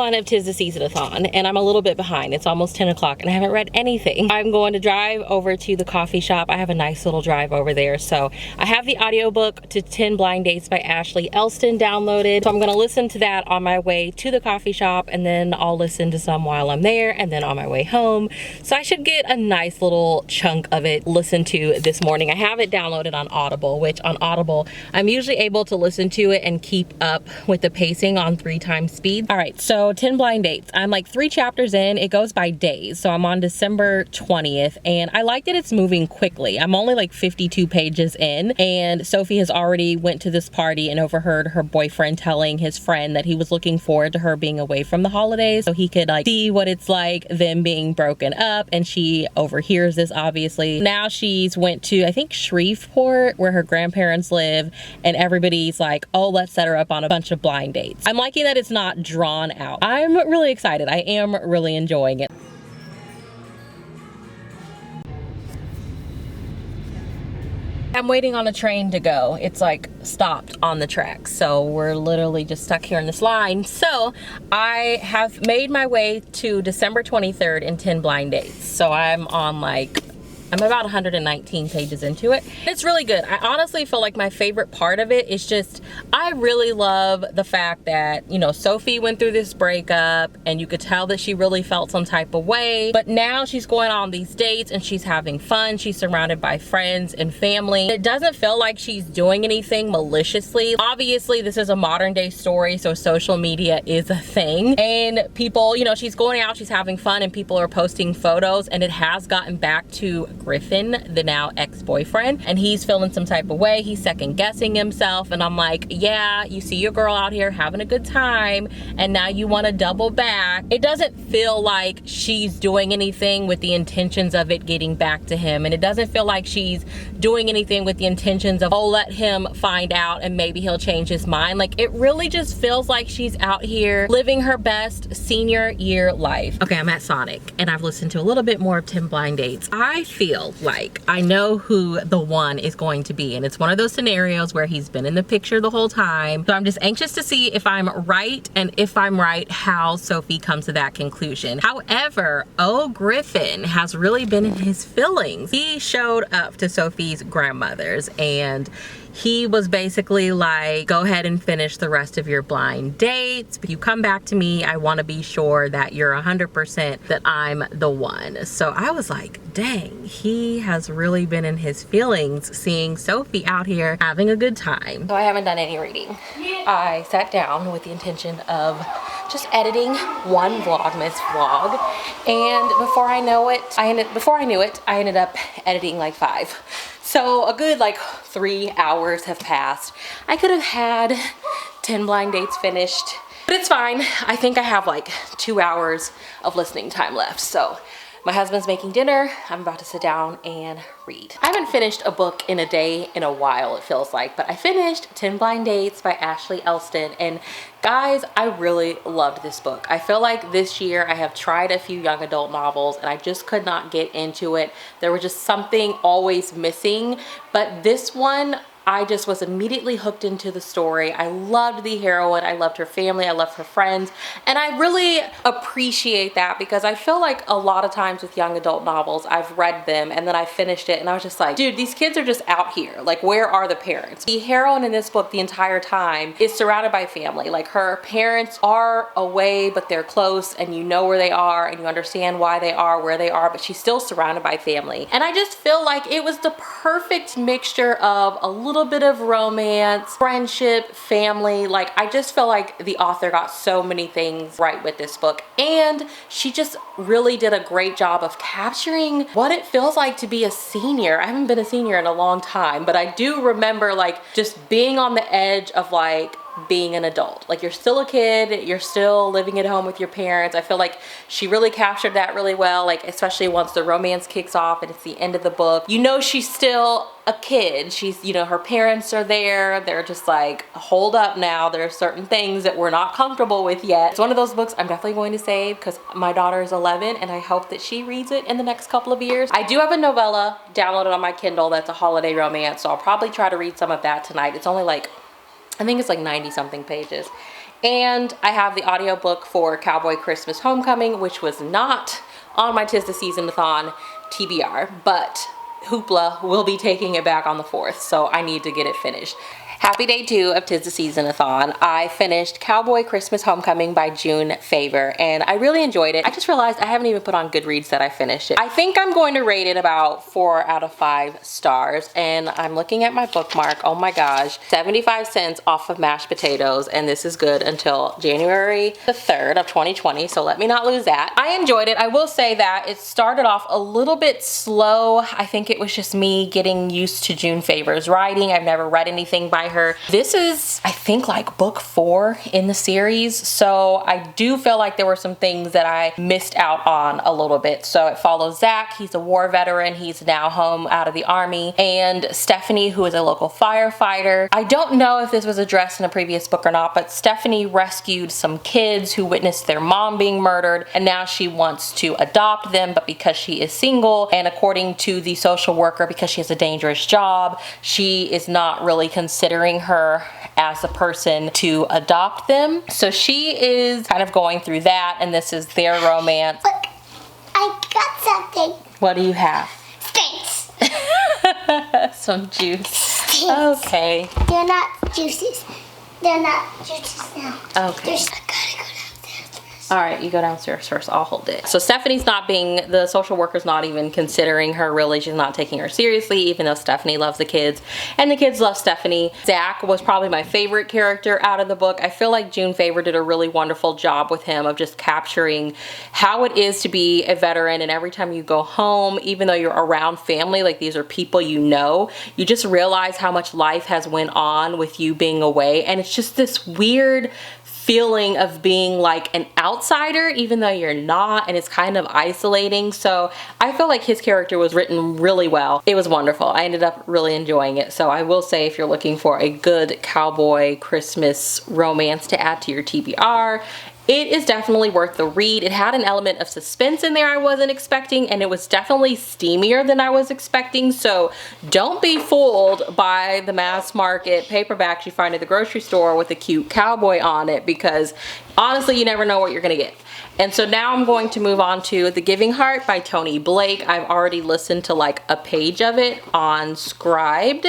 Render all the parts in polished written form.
1 of 'Tis the Season-a-thon, and I'm a little bit behind. It's almost 10 o'clock and I haven't read anything. I'm going to drive over to the coffee shop. I have a nice little drive over there. So I have the audiobook to 10 Blind Dates by Ashley Elston downloaded. So I'm gonna listen to that on my way to the coffee shop, and then I'll listen to some while I'm there and then on my way home. So I should get a nice little chunk of it listened to this morning. I have it downloaded on Audible, which on Audible, I'm usually able to listen to it and keep up with the pacing on 3 times speed. All right, so 10 Blind Dates. I'm like 3 chapters in. It goes by days. So I'm on December 20th, and I like that it's moving quickly. I'm only like 52 pages in, and Sophie has already went to this party and overheard her boyfriend telling his friend that he was looking forward to her being away from the holidays so he could like see what it's like them being broken up, and she overhears this obviously. Now she's went to, I think, Shreveport, where her grandparents live, and everybody's like, oh, let's set her up on a bunch of blind dates. I'm liking that it's not drawn out. I'm really excited. I am really enjoying it. I'm waiting on a train to go. It's like stopped on the tracks, so we're literally just stuck here in this line. So I have made my way to December 23rd in 10 Blind Dates. So I'm about 119 pages into it. It's really good. I honestly feel like my favorite part of it is just, I really love the fact that, you know, Sophie went through this breakup and you could tell that she really felt some type of way, but now she's going on these dates and she's having fun. She's surrounded by friends and family. It doesn't feel like she's doing anything maliciously. Obviously, this is a modern day story, so social media is a thing, and people, you know, she's going out, she's having fun, and people are posting photos, and it has gotten back to Griffin, the now ex-boyfriend, and he's feeling some type of way. He's second guessing himself, and I'm like, yeah, you see your girl out here having a good time and now you want to double back. It doesn't feel like she's doing anything with the intentions of it getting back to him, and it doesn't feel like she's doing anything with the intentions of, oh, let him find out and maybe he'll change his mind. Like, it really just feels like she's out here living her best senior year life. Okay, I'm at Sonic and I've listened to a little bit more of 10 Blind Dates. I feel like I know who the one is going to be, and it's one of those scenarios where he's been in the picture the whole time. So I'm just anxious to see if I'm right, and if I'm right, how Sophie comes to that conclusion. However, Griffin has really been in his feelings. He showed up to Sophie's grandmother's and he was basically like, go ahead and finish the rest of your blind dates. If you come back to me, I want to be sure that you're 100% that I'm the one. So I was like, dang, he has really been in his feelings seeing Sophie out here having a good time. So I haven't done any reading. I sat down with the intention of just editing one Vlogmas vlog, and before I knew it, I ended up editing like 5. So a good like 3 hours have passed. I could have had 10 blind dates finished, but it's fine. I think I have like 2 hours of listening time left. So my husband's making dinner. I'm about to sit down and read. I haven't finished a book in a day in a while, it feels like, but I finished 10 Blind Dates by Ashley Elston, and guys, I really loved this book. I feel like this year I have tried a few young adult novels and I just could not get into it. There was just something always missing, but this one, I just was immediately hooked into the story. I loved the heroine, I loved her family, I loved her friends, and I really appreciate that because I feel like a lot of times with young adult novels, I've read them and then I finished it and I was just like, dude, these kids are just out here. Like, where are the parents? The heroine in this book the entire time is surrounded by family. Like, her parents are away, but they're close, and you know where they are and you understand why they are where they are, but she's still surrounded by family. And I just feel like it was the perfect mixture of a little bit of romance, friendship, family. Like, I just feel like the author got so many things right with this book, and she just really did a great job of capturing what it feels like to be a senior. I haven't been a senior in a long time, but I do remember like just being on the edge of like being an adult. Like, you're still a kid, you're still living at home with your parents. I feel like she really captured that really well, like especially once the romance kicks off and it's the end of the book. You know, she's still a kid. She's, you know, her parents are there. They're just like, hold up now. There are certain things that we're not comfortable with yet. It's one of those books I'm definitely going to save because my daughter is 11 and I hope that she reads it in the next couple of years. I do have a novella downloaded on my Kindle that's a holiday romance, so I'll probably try to read some of that tonight. It's only like, I think it's like 90 something pages. And I have the audiobook for Cowboy Christmas Homecoming, which was not on my 'Tis the Season-a-thon TBR, but Hoopla will be taking it back on the 4th, so I need to get it finished. Happy day 2 of 'Tis the Season-a-thon. I finished Cowboy Christmas Homecoming by June FAVER, and I really enjoyed it. I just realized I haven't even put on Goodreads that I finished it. I think I'm going to rate it about 4 out of 5 stars, and I'm looking at my bookmark. Oh my gosh, 75 cents off of mashed potatoes, and this is good until January the 3rd of 2020, so let me not lose that. I enjoyed it. I will say that it started off a little bit slow. I think it was just me getting used to June FAVER's writing. I've never read anything by her. This is, I think, like book 4 in the series, so I do feel like there were some things that I missed out on a little bit. So it follows Zach. He's a war veteran. He's now home out of the army, and Stephanie, who is a local firefighter. I don't know if this was addressed in a previous book or not, but Stephanie rescued some kids who witnessed their mom being murdered, and now she wants to adopt them, but because she is single, and according to the social worker, because she has a dangerous job, she is not really considering her as a person to adopt them. So she is kind of going through that, and this is their romance. Look, I got something. What do you have? Stinks. Some juice. Stinks. Okay. They're not juices. They're not juices now. Okay. I gotta go downstairs. All right, you go downstairs first. I'll hold it. So Stephanie's not being, the social worker's not even considering her really. She's not taking her seriously, even though Stephanie loves the kids and the kids love Stephanie. Zach was probably my favorite character out of the book. I feel like June FAVER did a really wonderful job with him of just capturing how it is to be a veteran, and every time you go home, even though you're around family, like these are people you know, you just realize how much life has went on with you being away, and it's just this weird feeling of being like an outsider even though you're not, and it's kind of isolating. So I feel like his character was written really well. It was wonderful. I ended up really enjoying it. So I will say, if you're looking for a good cowboy Christmas romance to add to your TBR, it is definitely worth the read. It had an element of suspense in there I wasn't expecting, and it was definitely steamier than I was expecting. So don't be fooled by the mass market paperbacks you find at the grocery store with a cute cowboy on it, because honestly, you never know what you're gonna get. And so now I'm going to move on to The Giving Heart by Toni Blake. I've already listened to like a page of it on Scribed,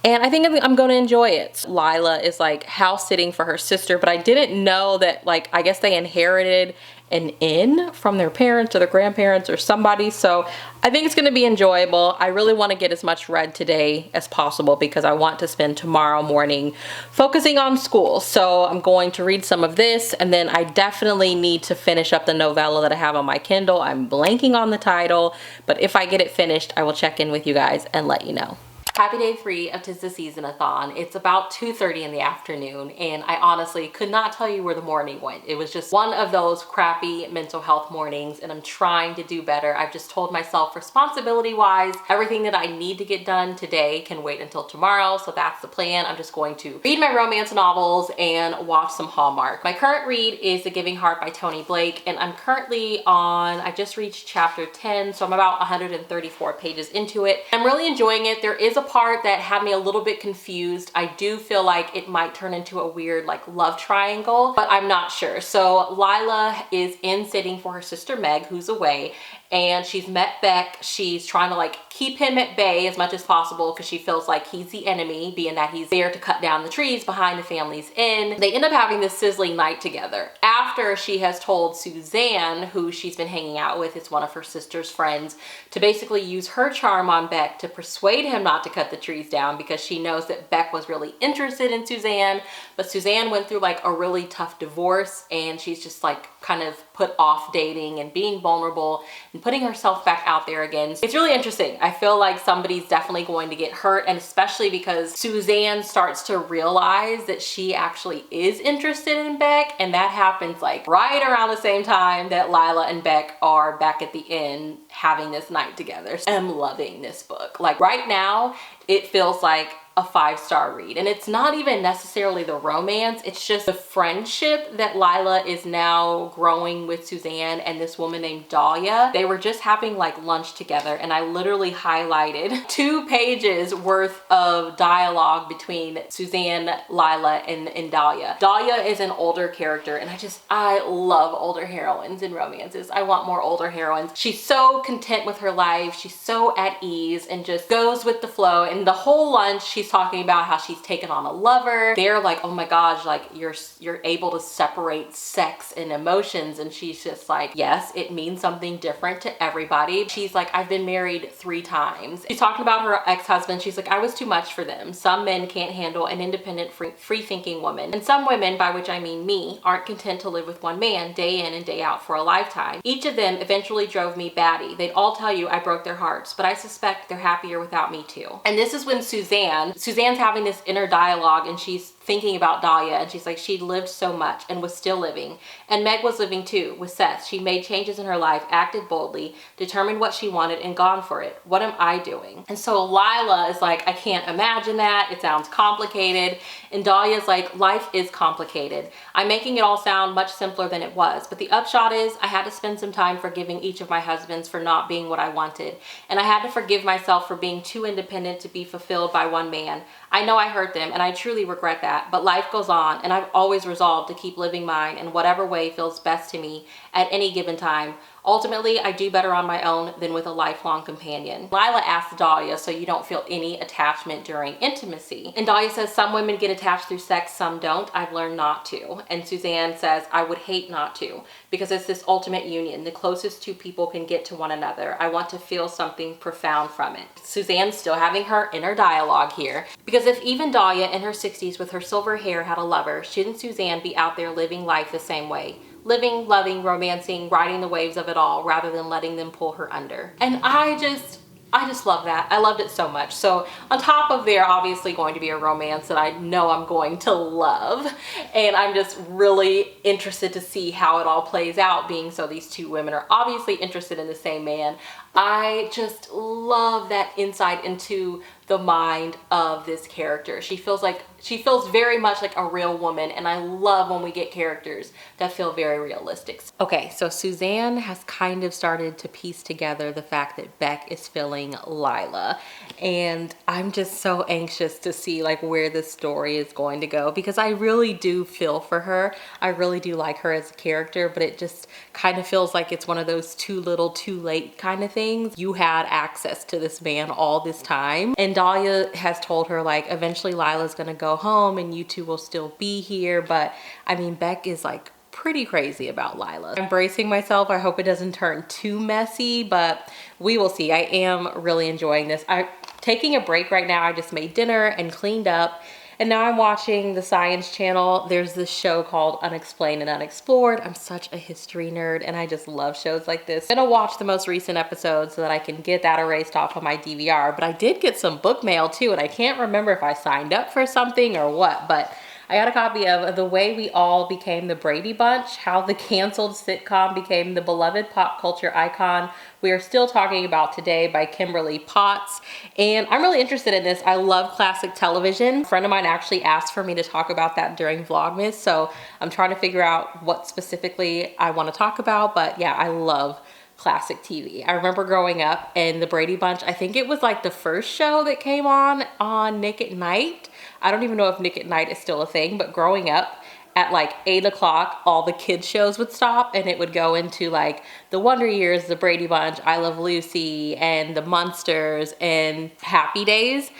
and I think I'm going to enjoy it. Lila is like house sitting for her sister, but I didn't know that, like, I guess they inherited an inn from their parents or their grandparents or somebody. So I think it's going to be enjoyable. I really want to get as much read today as possible because I want to spend tomorrow morning focusing on school. So I'm going to read some of this, and then I definitely need to finish up the novella that I have on my Kindle. I'm blanking on the title, but if I get it finished, I will check in with you guys and let you know. Happy day 3 of 'Tis the Season-a-thon. It's about 2:30 in the afternoon, and I honestly could not tell you where the morning went. It was just one of those crappy mental health mornings, and I'm trying to do better. I've just told myself, responsibility-wise, everything that I need to get done today can wait until tomorrow, so that's the plan. I'm just going to read my romance novels and watch some Hallmark. My current read is The Giving Heart by Toni Blake, and I'm currently on, I just reached chapter 10, so I'm about 134 pages into it. I'm really enjoying it. There is a part that had me a little bit confused. I do feel like it might turn into a weird like love triangle, but I'm not sure. So Lila is in sitting for her sister Meg, who's away, and she's met Beck. She's trying to like keep him at bay as much as possible because she feels like he's the enemy, being that he's there to cut down the trees behind the family's inn. They end up having this sizzling night together after she has told Suzanne, who she's been hanging out with, it's one of her sister's friends, to basically use her charm on Beck to persuade him not to cut the trees down, because she knows that Beck was really interested in Suzanne, but Suzanne went through like a really tough divorce, and she's just like kind of put off dating and being vulnerable and putting herself back out there again. It's really interesting. I feel like somebody's definitely going to get hurt, and especially because Suzanne starts to realize that she actually is interested in Beck, and that happens like right around the same time that Lila and Beck are back at the inn having this night together. I'm loving this book. Like right now, it feels like a 5-star read. And it's not even necessarily the romance, it's just the friendship that Lila is now growing with Suzanne and this woman named Dahlia. They were just having like lunch together, and I literally highlighted 2 pages worth of dialogue between Suzanne, Lila, and Dahlia. Dahlia is an older character, and I love older heroines in romances. I want more older heroines. She's so content with her life, she's so at ease and just goes with the flow. And the whole lunch she's talking about how she's taken on a lover. They're like, oh my gosh, like you're able to separate sex and emotions. And she's just like, yes, it means something different to everybody. She's like, I've been married 3 times. She's talking about her ex-husband. She's like, I was too much for them. Some men can't handle an independent, free-thinking woman. And some women, by which I mean me, aren't content to live with one man day in and day out for a lifetime. Each of them eventually drove me batty. They'd all tell you I broke their hearts, but I suspect they're happier without me too. And this is when Suzanne's having this inner dialogue, and she's thinking about Dahlia, and she's like, she lived so much and was still living. And Meg was living too with Seth. She made changes in her life, acted boldly, determined what she wanted, and gone for it. What am I doing? And so Lila is like, I can't imagine that. It sounds complicated. And Dahlia's like, life is complicated. I'm making it all sound much simpler than it was. But the upshot is I had to spend some time forgiving each of my husbands for not being what I wanted. And I had to forgive myself for being too independent to be fulfilled by one man. I know I hurt them, and I truly regret that, but life goes on, and I've always resolved to keep living mine in whatever way feels best to me at any given time. Ultimately, I do better on my own than with a lifelong companion. Lila asks Dahlia, so you don't feel any attachment during intimacy. And Dahlia says, some women get attached through sex, some don't. I've learned not to. And Suzanne says, I would hate not to, because it's this ultimate union, the closest 2 people can get to one another. I want to feel something profound from it. Suzanne's still having her inner dialogue here, because if even Dahlia in her 60s with her silver hair had a lover, shouldn't Suzanne be out there living life the same way? Living, loving, romancing, riding the waves of it all, rather than letting them pull her under. And I just love that. I loved it so much. So on top of there obviously going to be a romance that I know I'm going to love, and I'm just really interested to see how it all plays out, being so these 2 women are obviously interested in the same man. I just love that insight into the mind of this character. She feels very much like a real woman, and I love when we get characters that feel very realistic. Okay, so Suzanne has kind of started to piece together the fact that Beck is feeling Lila, and I'm just so anxious to see like where this story is going to go, because I really do feel for her. I really do like her as a character, but it just kind of feels like it's one of those too little too late kind of things. You had access to this man all this time, and Dahlia has told her like eventually Lila's gonna go home and you 2 will still be here. But I mean, Beck is like pretty crazy about Lila. I'm bracing myself. I hope it doesn't turn too messy, but we will see. I am really enjoying this. I'm taking a break right now. I just made dinner and cleaned up, and now I'm watching the Science Channel. There's this show called Unexplained and Unexplored. I'm such a history nerd, and I just love shows like this. I'm gonna watch the most recent episodes so that I can get that erased off of my DVR. But I did get some book mail too, and I can't remember if I signed up for something or what, but I got a copy of The Way We All Became the Brady Bunch, How the Canceled Sitcom Became the Beloved Pop Culture Icon We Are Still Talking About Today by Kimberly Potts. And I'm really interested in this. I love classic television. A friend of mine actually asked for me to talk about that during Vlogmas, so I'm trying to figure out what specifically I want to talk about. But yeah, I love classic TV. I remember growing up and the Brady Bunch, I think it was like the first show that came on Nick at Night. I don't even know if Nick at Night is still a thing, but growing up at like 8 o'clock, all the kids shows would stop, and it would go into like the Wonder Years, the Brady Bunch, I Love Lucy, and the Munsters, and Happy Days.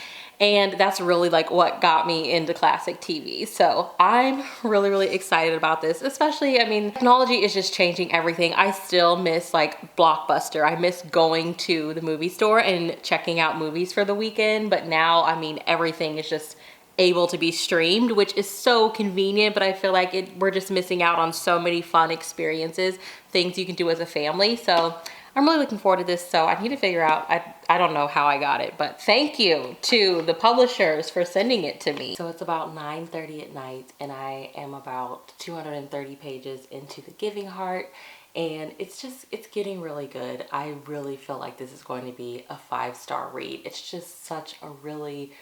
And that's really like what got me into classic TV. So I'm really, really excited about this, especially, I mean, technology is just changing everything. I still miss like Blockbuster. I miss going to the movie store and checking out movies for the weekend. But now, I mean, everything is just able to be streamed, which is so convenient, but I feel like we're just missing out on so many fun experiences, things you can do as a family. So I'm really looking forward to this. So I need to figure out, I don't know how I got it, but thank you to the publishers for sending it to me. So it's about 9:30 at night, and I am about 230 pages into The Giving Heart, and it's getting really good. I really feel like this is going to be a 5-star read. It's just such a really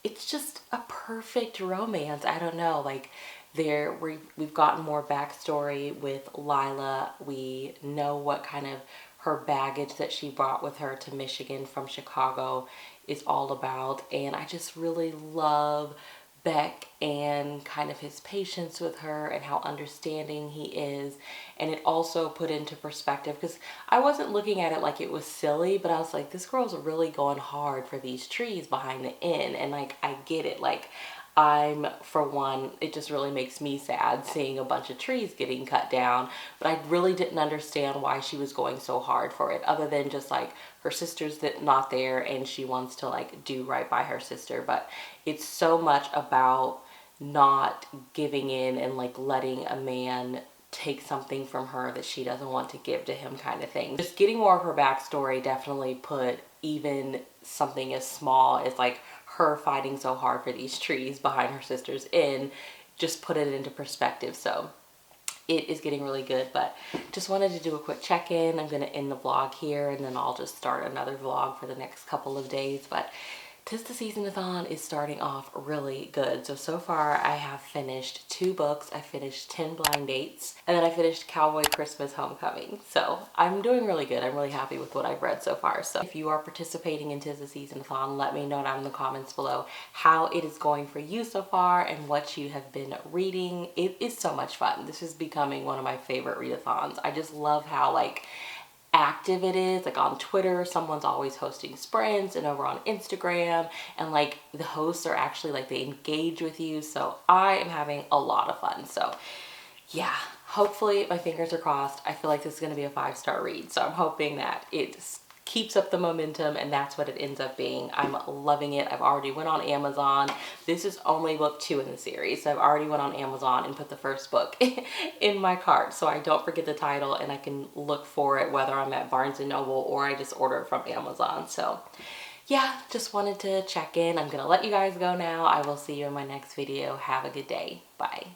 it's just a perfect romance. I don't know, like we've gotten more backstory with Lila. We know what kind of her baggage that she brought with her to Michigan from Chicago is all about, and I just really love Beck and kind of his patience with her and how understanding he is. And it also put into perspective, because I wasn't looking at it like it was silly, but I was like, this girl's really going hard for these trees behind the inn, and like I get it. Like, I'm, for one, it just really makes me sad seeing a bunch of trees getting cut down, but I really didn't understand why she was going so hard for it, other than just like her sister's not there and she wants to like do right by her sister. But it's so much about not giving in and like letting a man take something from her that she doesn't want to give to him, kind of thing. Just getting more of her backstory definitely put even something as small as like her fighting so hard for these trees behind her sister's inn, just put it into perspective. So it is getting really good. But just wanted to do a quick check-in. I'm going to end the vlog here, and then I'll just start another vlog for the next couple of days. But Tis the Seasonathon is starting off really good. So far I have finished 2 books. I finished 10 Blind Dates, and then I finished Cowboy Christmas Homecoming. So I'm doing really good. I'm really happy with what I've read so far. So if you are participating in Tis the Seasonathon, let me know down in the comments below how it is going for you so far and what you have been reading. It is so much fun. This is becoming one of my favorite readathons. I just love how like active it is. Like on Twitter, someone's always hosting sprints, and over on Instagram, and like the hosts are actually like, they engage with you. So I am having a lot of fun. So yeah, hopefully, my fingers are crossed. I feel like this is going to be a 5-star read, so I'm hoping that it keeps up the momentum, and that's what it ends up being. I'm loving it. I've already went on Amazon. This is only book 2 in the series, so I've already went on Amazon and put the first book in my cart, so I don't forget the title, and I can look for it whether I'm at Barnes & Noble or I just order it from Amazon. So yeah, just wanted to check in. I'm gonna let you guys go now. I will see you in my next video. Have a good day. Bye.